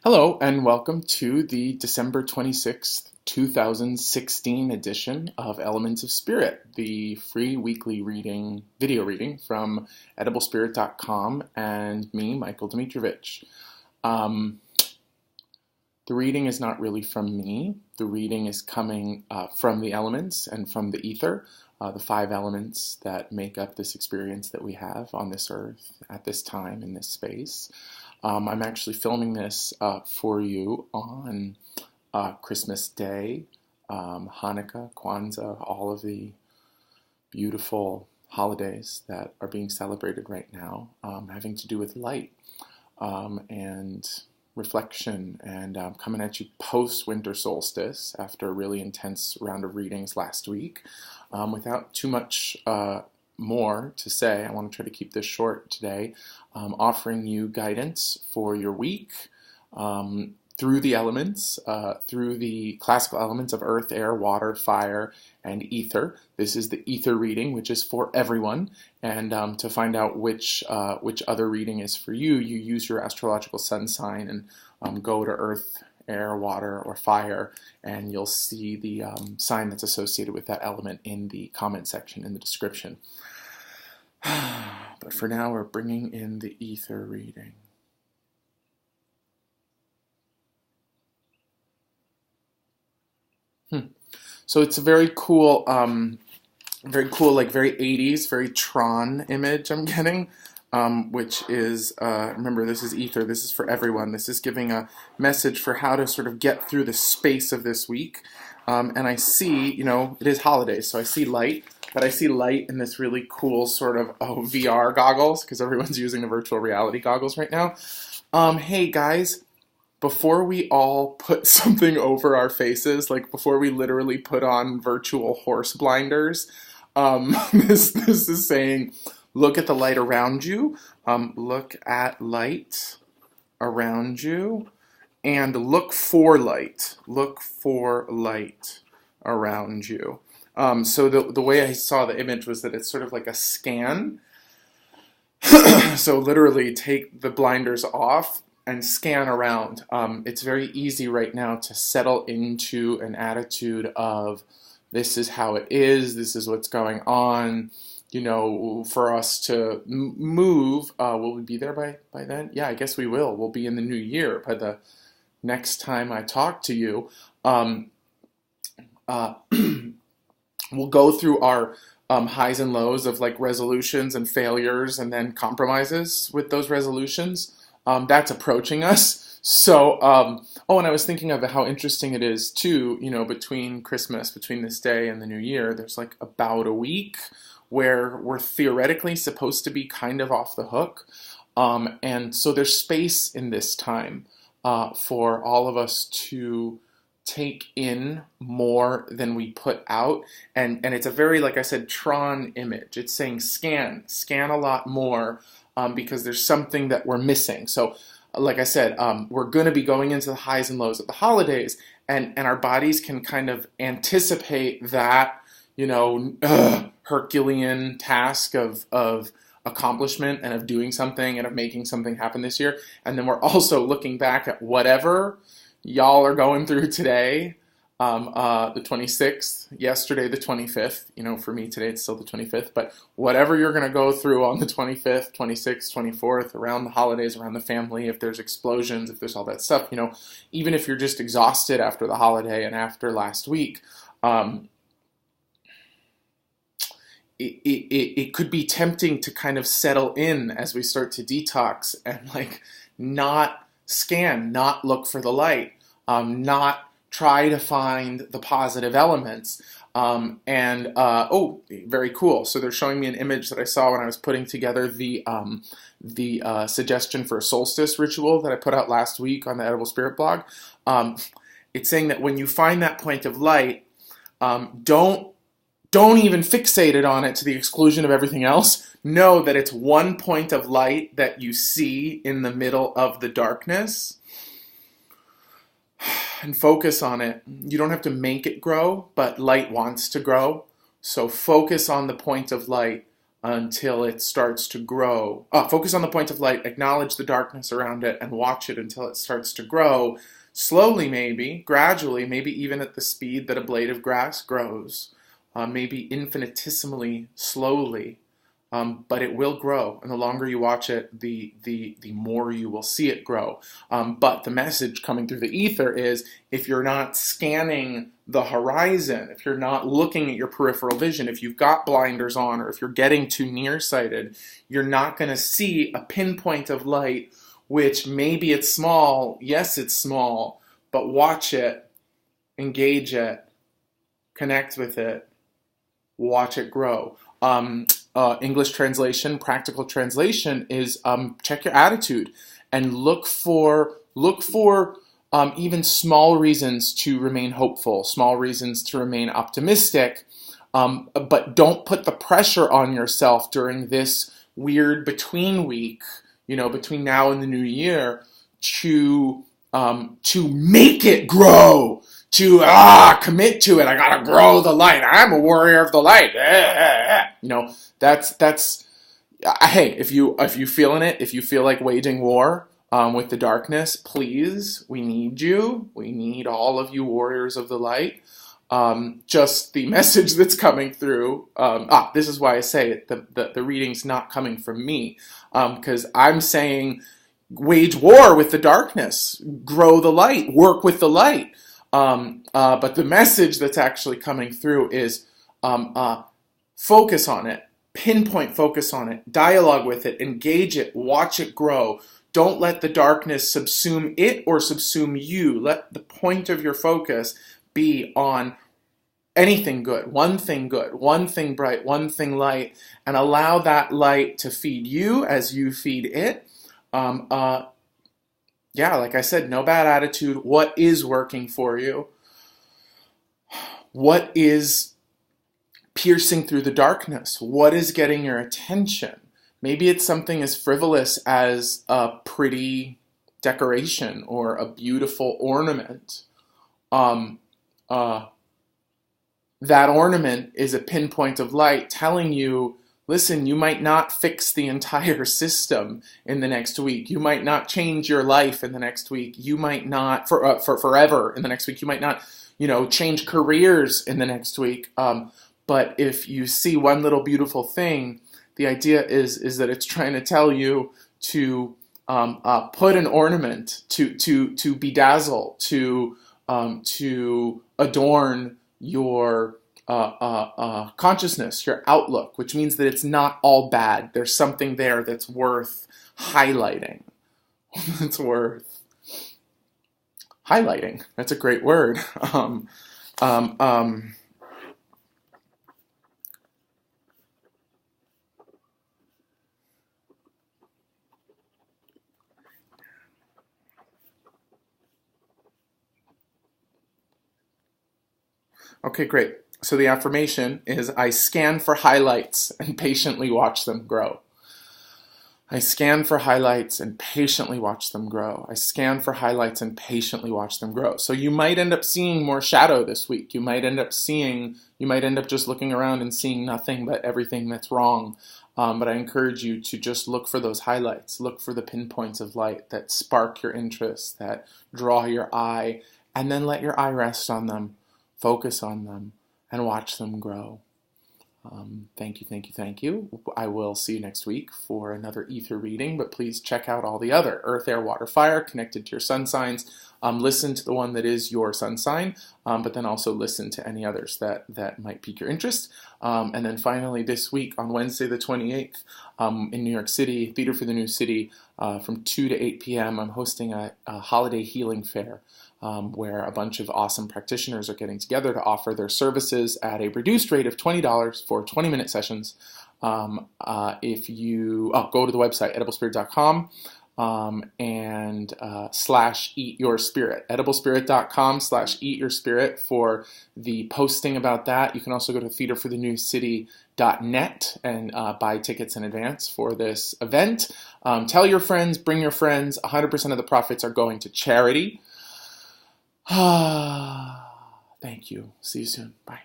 Hello, and welcome to the December 26th, 2016 edition of Elements of Spirit, the free weekly video reading from EdibleSpirit.com and me, Michael Domitrovich. The reading is not really from me. The reading is coming from the elements and from the ether, the 5 elements that make up this experience that we have on this earth at this time in this space. I'm actually filming this for you on Christmas Day, Hanukkah, Kwanzaa, all of the beautiful holidays that are being celebrated right now, having to do with light and reflection, and coming at you post-winter solstice after a really intense round of readings last week. Without too much more to say, I want to try to keep this short today, offering you guidance for your week through the elements, through the classical elements of earth, air, water, fire, and ether. This is the ether reading, which is for everyone, and to find out which other reading is for you, you use your astrological sun sign and go to earth, air, water, or fire, and you'll see the sign that's associated with that element in the comment section in the description. But for now, we're bringing in the ether reading. So it's a very cool, like very 80s, very Tron image I'm getting. Which is, remember, this is ether, this is for everyone. This is giving a message for how to sort of get through the space of this week. And I see, it is holidays, so I see light, but I see light in this really cool sort of VR goggles, because everyone's using the virtual reality goggles right now. Hey guys, before we all put something over our faces, like before we literally put on virtual horse blinders, this is saying, look at the light around you, look at light around you, and look for light around you. So the way I saw the image was that it's sort of like a scan. So literally take the blinders off and scan around. It's very easy right now to settle into an attitude of, this is how it is, this is what's going on. For us to move, will we be there by then? Yeah, I guess we will. We'll be in the new year by the next time I talk to you. We'll go through our highs and lows of like resolutions and failures and then compromises with those resolutions. That's approaching us. So, and I was thinking of how interesting it is too, between Christmas, between this day and the new year, there's like about a week where we're theoretically supposed to be kind of off the hook. And so there's space in this time for all of us to take in more than we put out. And it's a very, like I said, Tron image. It's saying scan a lot more because there's something that we're missing. So like I said, we're going to be going into the highs and lows of the holidays, and our bodies can kind of anticipate that, Herculean task of accomplishment and of doing something and of making something happen this year. And then we're also looking back at whatever y'all are going through today, the 26th, yesterday the 25th. For me today it's still the 25th, but whatever you're going to go through on the 25th, 26th, 24th, around the holidays, around the family, if there's explosions, if there's all that stuff, even if you're just exhausted after the holiday and after last week, it could be tempting to kind of settle in as we start to detox and like not scan, not look for the light, not try to find the positive elements. Very cool. So they're showing me an image that I saw when I was putting together the suggestion for a solstice ritual that I put out last week on the Edible Spirit blog. It's saying that when you find that point of light, don't even fixate it on it to the exclusion of everything else. Know that it's one point of light that you see in the middle of the darkness. And focus on it. You don't have to make it grow, but light wants to grow. So focus on the point of light until it starts to grow. Focus on the point of light, acknowledge the darkness around it, and watch it until it starts to grow. Slowly, maybe, gradually, maybe even at the speed that a blade of grass grows, maybe infinitesimally slowly, but it will grow. And the longer you watch it, the more you will see it grow. But the message coming through the ether is, if you're not scanning the horizon, if you're not looking at your peripheral vision, if you've got blinders on, or if you're getting too nearsighted, you're not going to see a pinpoint of light, which maybe it's small. Yes, it's small, but watch it, engage it, connect with it, watch it grow. English translation, practical translation is check your attitude and look for even small reasons to remain hopeful, small reasons to remain optimistic, but don't put the pressure on yourself during this weird between week, between now and the new year, to make it grow, to commit to it. I gotta grow the light. I'm a warrior of the light. That's hey, if you feeling it, if you feel like waging war with the darkness, please, we need you. We need all of you warriors of the light. Just the message that's coming through. This is why I say it. The reading's not coming from me, because I'm saying wage war with the darkness, grow the light, work with the light. But the message that's actually coming through is focus on it, pinpoint focus on it, dialogue with it, engage it, watch it grow. Don't let the darkness subsume it or subsume you. Let the point of your focus be on anything good, one thing bright, one thing light, and allow that light to feed you as you feed it. Like I said, no bad attitude. What is working for you? What is piercing through the darkness? What is getting your attention? Maybe it's something as frivolous as a pretty decoration or a beautiful ornament. That ornament is a pinpoint of light telling you, listen, you might not fix the entire system in the next week. You might not change your life in the next week. You might not, for forever in the next week. You might not, change careers in the next week. But if you see one little beautiful thing, the idea is that it's trying to tell you to put an ornament, to bedazzle, to adorn your consciousness, your outlook, which means that it's not all bad. There's something there that's worth highlighting. It's worth highlighting. That's a great word. Okay, great. So the affirmation is, I scan for highlights and patiently watch them grow. I scan for highlights and patiently watch them grow. I scan for highlights and patiently watch them grow. So you might end up seeing more shadow this week. You might end up just looking around and seeing nothing but everything that's wrong. But I encourage you to just look for those highlights. Look for the pinpoints of light that spark your interest, that draw your eye, and then let your eye rest on them. Focus on them and watch them grow. Thank you. I will see you next week for another ether reading, but please check out all the other Earth, Air, Water, Fire connected to your sun signs. Listen to the one that is your sun sign, but then also listen to any others that might pique your interest. And then finally this week on Wednesday the 28th in New York City, Theater for the New City, from 2 to 8 p.m. I'm hosting a holiday healing fair. Where a bunch of awesome practitioners are getting together to offer their services at a reduced rate of $20 for 20-minute sessions. If you go to the website, EdibleSpirit.com, and /eatyourspirit, EdibleSpirit.com/eatyourspirit for the posting about that. You can also go to theaterforthenewcity.net and buy tickets in advance for this event. Tell your friends, bring your friends. 100% of the profits are going to charity. Thank you. See you soon. Bye.